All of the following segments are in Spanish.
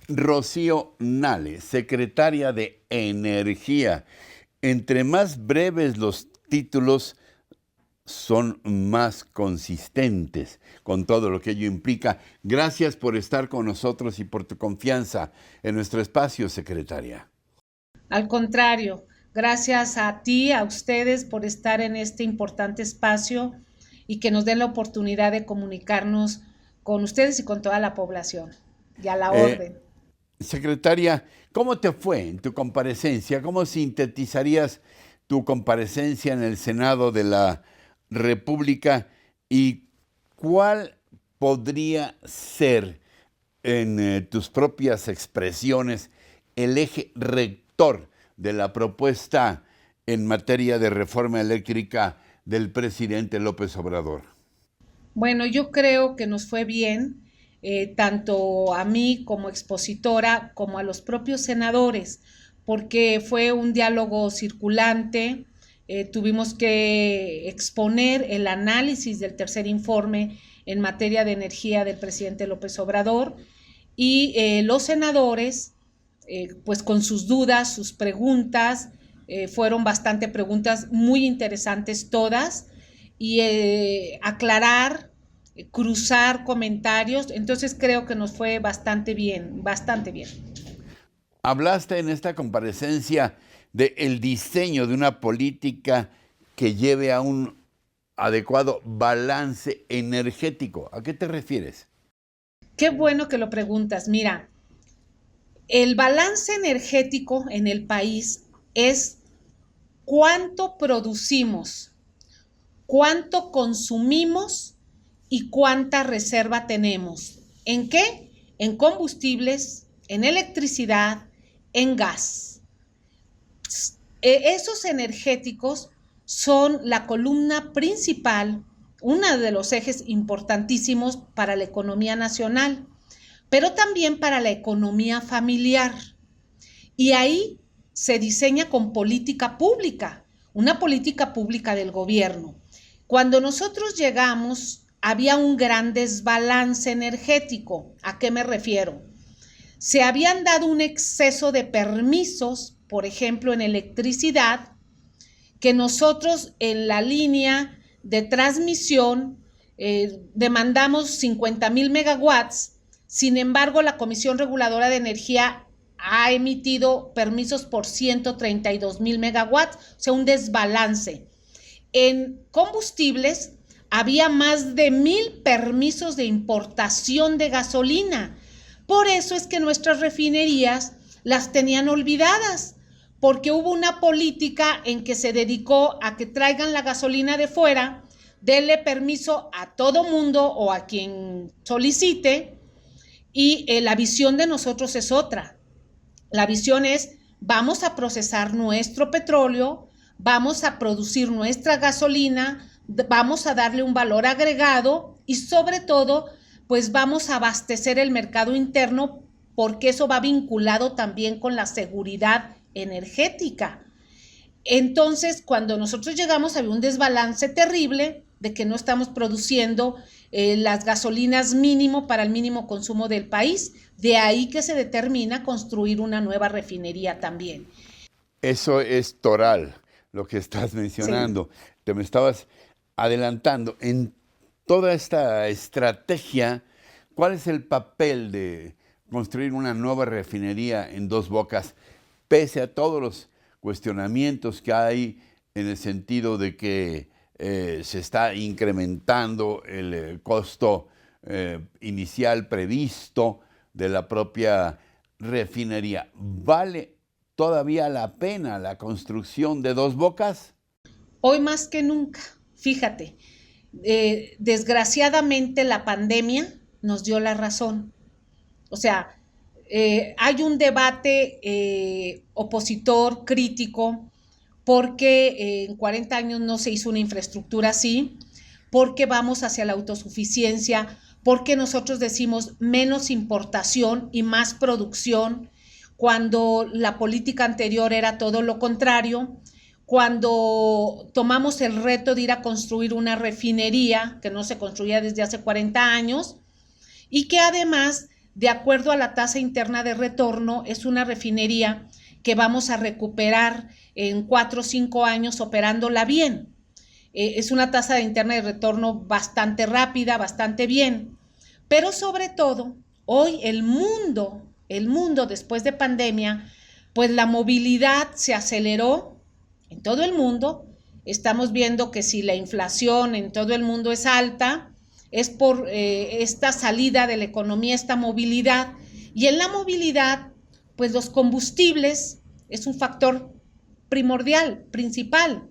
Rocío Nale, secretaria de Energía. Entre más breves los títulos, son más consistentes con todo lo que ello implica. Gracias por estar con nosotros y por tu confianza en nuestro espacio, secretaria. Al contrario, gracias a ti, a ustedes por estar en este importante espacio y que nos den la oportunidad de comunicarnos con ustedes y con toda la población. Y a la Eh, orden. Secretaria, ¿cómo te fue en tu comparecencia? ¿Cómo sintetizarías tu comparecencia en el Senado de la República y cuál podría ser, en tus propias expresiones, el eje rector de la propuesta en materia de reforma eléctrica del presidente López Obrador? Bueno, yo creo que nos fue bien, tanto a mí como expositora, como a los propios senadores, porque fue un diálogo circulante. Tuvimos que exponer el análisis del tercer informe en materia de energía del presidente López Obrador y los senadores, pues con sus dudas, sus preguntas, fueron bastante preguntas muy interesantes todas, y aclarar, cruzar comentarios. Entonces creo que nos fue bastante bien, bastante bien. Hablaste en esta comparecencia del diseño de una política que lleve a un adecuado balance energético. ¿A qué te refieres? Qué bueno que lo preguntas. Mira, el balance energético en el país es cuánto producimos, cuánto consumimos y cuánta reserva tenemos. ¿En qué? En combustibles, en electricidad, en gas. Esos energéticos son la columna principal, uno de los ejes importantísimos para la economía nacional, pero también para la economía familiar. Y ahí se diseña con política pública, una política pública del gobierno. Cuando nosotros llegamos, había un gran desbalance energético. ¿A qué me refiero? Se habían dado un exceso de permisos, por ejemplo, en electricidad, que nosotros en la línea de transmisión demandamos 50,000 megawatts. Sin embargo, la Comisión Reguladora de Energía ha emitido permisos por 132,000 megawatts, o sea, un desbalance. En combustibles había más de 1,000 permisos de importación de gasolina. Por eso es que nuestras refinerías las tenían olvidadas, porque hubo una política en que se dedicó a que traigan la gasolina de fuera, denle permiso a todo mundo o a quien solicite, y la visión de nosotros es otra. La visión es, vamos a procesar nuestro petróleo, vamos a producir nuestra gasolina, vamos a darle un valor agregado y sobre todo, pues vamos a abastecer el mercado interno, porque eso va vinculado también con la seguridad energética. Entonces, cuando nosotros llegamos había un desbalance terrible de que no estamos produciendo las gasolinas mínimo para el mínimo consumo del país. De ahí que se determina construir una nueva refinería también. Eso es toral, lo que estás Sí. mencionando. Te me estabas adelantando. En toda esta estrategia, ¿cuál es el papel de construir una nueva refinería en Dos Bocas, pese a todos los cuestionamientos que hay en el sentido de que se está incrementando el costo inicial previsto de la propia refinería? ¿Vale todavía la pena la construcción de Dos Bocas? Hoy más que nunca, fíjate, desgraciadamente la pandemia nos dio la razón. O sea, hay un debate opositor, crítico, porque en 40 años no se hizo una infraestructura así, porque vamos hacia la autosuficiencia, porque nosotros decimos menos importación y más producción, cuando la política anterior era todo lo contrario, cuando tomamos el reto de ir a construir una refinería que no se construía desde hace 40 años y que además de acuerdo a la tasa interna de retorno, es una refinería que vamos a recuperar en 4 o 5 años operándola bien. Es una tasa de interna de retorno bastante rápida, bastante bien. Pero sobre todo, hoy el mundo después de pandemia, pues la movilidad se aceleró en todo el mundo. Estamos viendo que si la inflación en todo el mundo es alta, es por esta salida de la economía, esta movilidad. Y en la movilidad, pues los combustibles es un factor primordial, principal.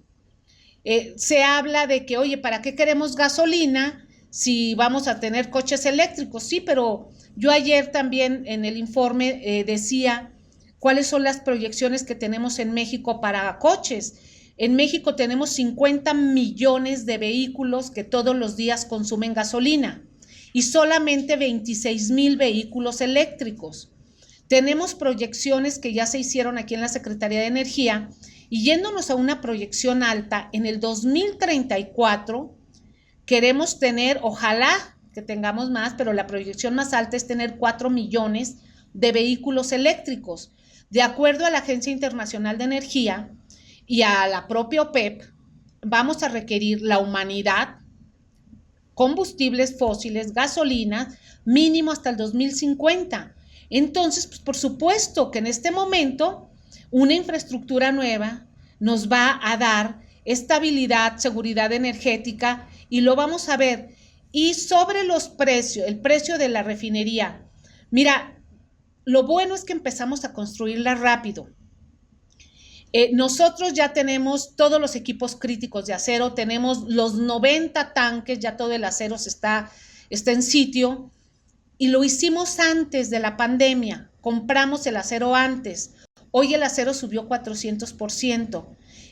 Se habla de que, oye, ¿para qué queremos gasolina si vamos a tener coches eléctricos? Sí, pero yo ayer también en el informe decía cuáles son las proyecciones que tenemos en México para coches. En México tenemos 50 millones de vehículos que todos los días consumen gasolina y solamente 26,000 vehículos eléctricos. Tenemos proyecciones que ya se hicieron aquí en la Secretaría de Energía y yéndonos a una proyección alta, en el 2034 queremos tener, ojalá que tengamos más, pero la proyección más alta es tener 4 millones de vehículos eléctricos. De acuerdo a la Agencia Internacional de Energía y a la propia OPEP, vamos a requerir la humanidad combustibles fósiles, gasolina, mínimo hasta el 2050. Entonces, pues por supuesto que en este momento una infraestructura nueva nos va a dar estabilidad, seguridad energética y lo vamos a ver. Y sobre los precios, el precio de la refinería, mira, lo bueno es que empezamos a construirla rápido. Nosotros ya tenemos todos los equipos críticos de acero, tenemos los 90 tanques, ya todo el acero está en sitio y lo hicimos antes de la pandemia, compramos el acero antes. Hoy el acero subió 400%.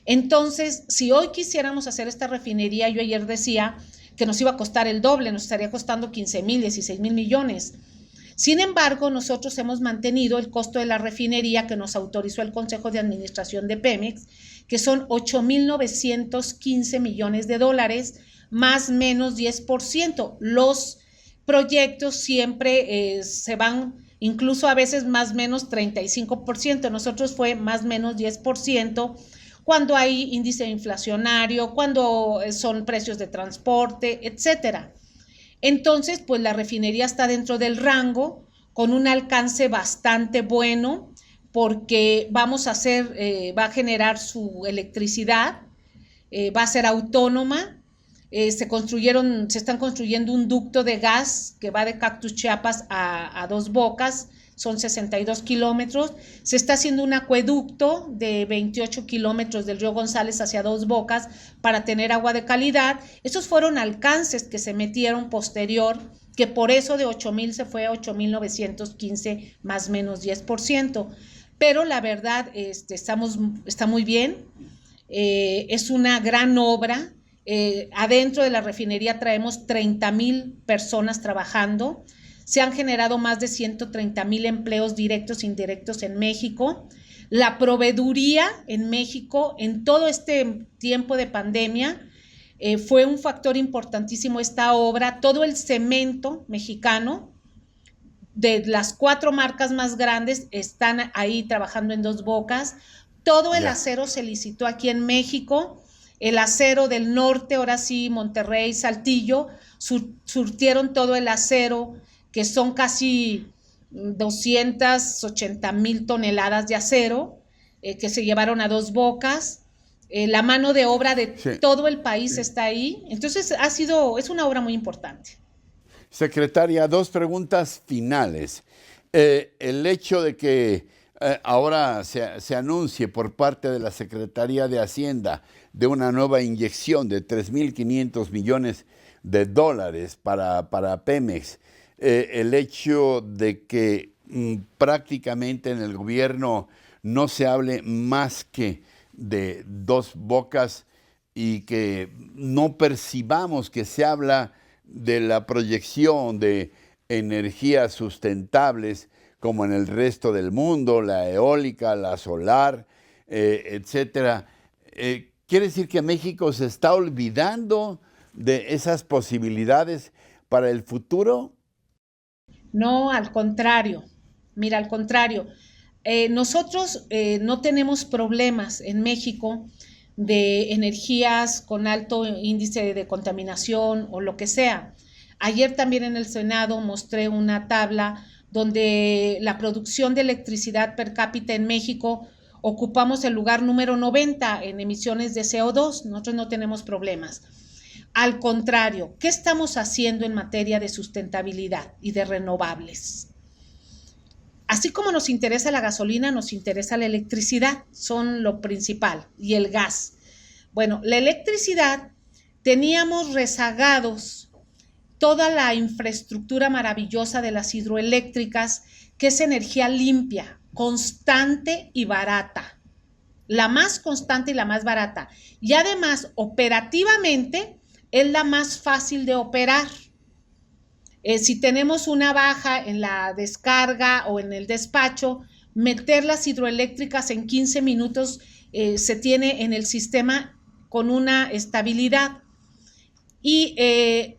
Entonces, si hoy quisiéramos hacer esta refinería, yo ayer decía que nos iba a costar el doble, nos estaría costando 15,000, 16,000 millones. Sin embargo, nosotros hemos mantenido el costo de la refinería que nos autorizó el Consejo de Administración de Pemex, que son 8,915 millones de dólares, más menos 10%. Los proyectos siempre se van, incluso a veces más menos 35%. Nosotros fue más menos 10%. Cuando hay índice inflacionario, cuando son precios de transporte, etcétera. Entonces, pues la refinería está dentro del rango, con un alcance bastante bueno, porque vamos a hacer, va a generar su electricidad, va a ser autónoma. Se están construyendo un ducto de gas que va de Cactus, Chiapas a Dos Bocas, son 62 kilómetros. Se está haciendo un acueducto de 28 kilómetros del río González hacia Dos Bocas para tener agua de calidad. Esos fueron alcances que se metieron posterior, que por eso de 8,000 se fue a 8,915, más menos 10%. Pero la verdad está muy bien, es una gran obra. Adentro de la refinería traemos 30,000 personas trabajando. Se han generado más de 130,000 empleos directos e indirectos en México. La proveeduría en México en todo este tiempo de pandemia fue un factor importantísimo esta obra. Todo el cemento mexicano de las 4 marcas más grandes están ahí trabajando en Dos Bocas. Todo el acero se licitó aquí en México. El acero del norte, ahora sí, Monterrey, Saltillo, surtieron todo el acero, que son casi 280,000 toneladas de acero que se llevaron a Dos Bocas. La mano de obra de todo el país está ahí. Entonces es una obra muy importante. Secretaria, 2 preguntas finales. El hecho de que ahora se anuncie por parte de la Secretaría de Hacienda de una nueva inyección de 3,500 millones de dólares para Pemex, el hecho de que prácticamente en el gobierno no se hable más que de Dos Bocas y que no percibamos que se habla de la proyección de energías sustentables como en el resto del mundo, la eólica, la solar, etcétera. ¿Quiere decir que México se está olvidando de esas posibilidades para el futuro? No, al contrario. Mira, al contrario. Nosotros no tenemos problemas en México de energías con alto índice de contaminación o lo que sea. Ayer también en el Senado mostré una tabla donde la producción de electricidad per cápita en México ocupamos el lugar número 90 en emisiones de CO2. Nosotros no tenemos problemas. Al contrario, ¿qué estamos haciendo en materia de sustentabilidad y de renovables? Así como nos interesa la gasolina, nos interesa la electricidad, son lo principal, y el gas. Bueno, la electricidad, teníamos rezagados toda la infraestructura maravillosa de las hidroeléctricas, que es energía limpia, constante y barata. La más constante y la más barata. Y además, operativamente, es la más fácil de operar. Si tenemos una baja en la descarga o en el despacho, meter las hidroeléctricas en 15 minutos se tiene en el sistema con una estabilidad. Y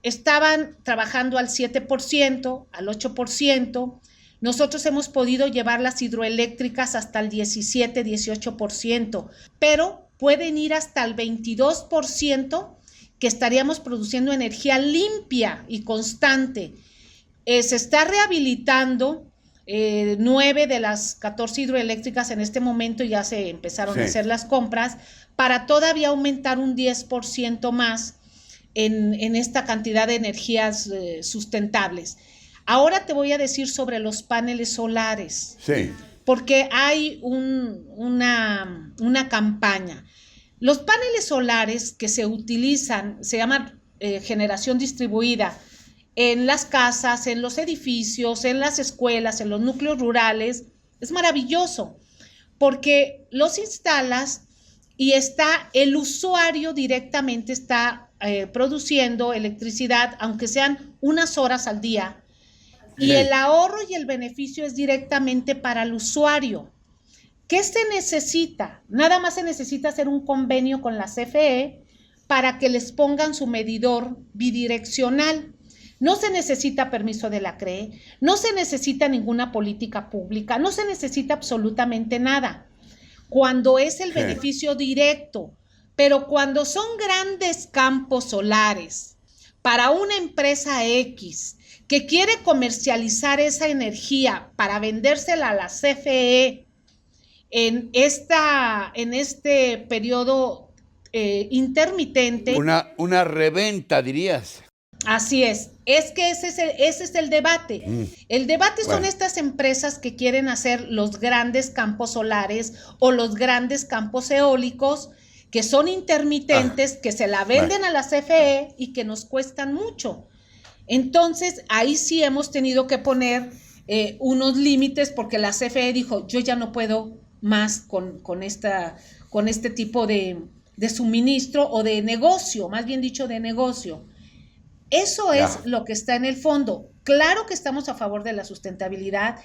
estaban trabajando al 7%, al 8%. Nosotros hemos podido llevar las hidroeléctricas hasta el 17, 18%, pero pueden ir hasta el 22%, que estaríamos produciendo energía limpia y constante. Se está rehabilitando 9 de las 14 hidroeléctricas en este momento, ya se empezaron a hacer las compras, para todavía aumentar un 10% más en esta cantidad de energías sustentables. Ahora te voy a decir sobre los paneles solares, porque hay una campaña. Los paneles solares que se utilizan, se llaman generación distribuida, en las casas, en los edificios, en las escuelas, en los núcleos rurales, es maravilloso, porque los instalas y el usuario directamente está produciendo electricidad, aunque sean unas horas al día, y el ahorro y el beneficio es directamente para el usuario. ¿Qué se necesita? Nada más se necesita hacer un convenio con la CFE para que les pongan su medidor bidireccional. No se necesita permiso de la CRE, no se necesita ninguna política pública, no se necesita absolutamente nada. Cuando es el beneficio directo, pero cuando son grandes campos solares para una empresa X que quiere comercializar esa energía para vendérsela a la CFE, en este periodo intermitente. Una reventa, dirías. Así es que ese es el debate. El debate son estas empresas que quieren hacer los grandes campos solares o los grandes campos eólicos, que son intermitentes, que se la venden a la CFE y que nos cuestan mucho. Entonces, ahí sí hemos tenido que poner unos límites, porque la CFE dijo, yo ya no puedo más con este tipo de suministro o de negocio, más bien dicho, de negocio. Eso es lo que está en el fondo. Claro que estamos a favor de la sustentabilidad,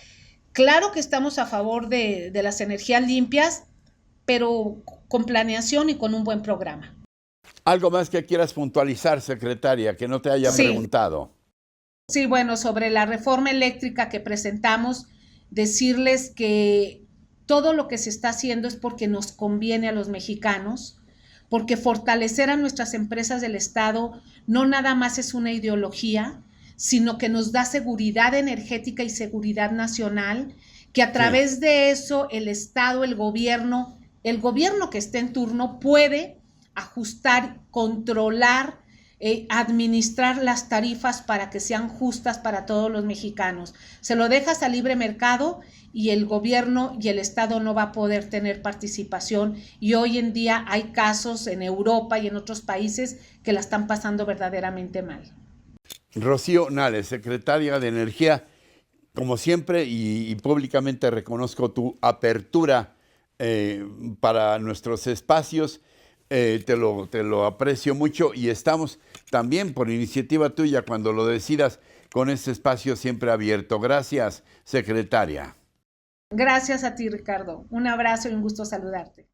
claro que estamos a favor de las energías limpias, pero con planeación y con un buen programa. ¿Algo más que quieras puntualizar, secretaria, que no te haya preguntado? Sí, bueno, sobre la reforma eléctrica que presentamos, decirles que todo lo que se está haciendo es porque nos conviene a los mexicanos, porque fortalecer a nuestras empresas del Estado no nada más es una ideología, sino que nos da seguridad energética y seguridad nacional, que a través de eso el Estado, el gobierno que esté en turno puede ajustar, controlar, administrar las tarifas para que sean justas para todos los mexicanos. Se lo dejas a libre mercado y el gobierno y el Estado no va a poder tener participación, y hoy en día hay casos en Europa y en otros países que la están pasando verdaderamente mal. Rocío Nale, secretaria de Energía, como siempre y públicamente reconozco tu apertura para nuestros espacios. Te lo aprecio mucho, y estamos también por iniciativa tuya, cuando lo decidas, con este espacio siempre abierto. Gracias, secretaria. Gracias a ti, Ricardo. Un abrazo y un gusto saludarte.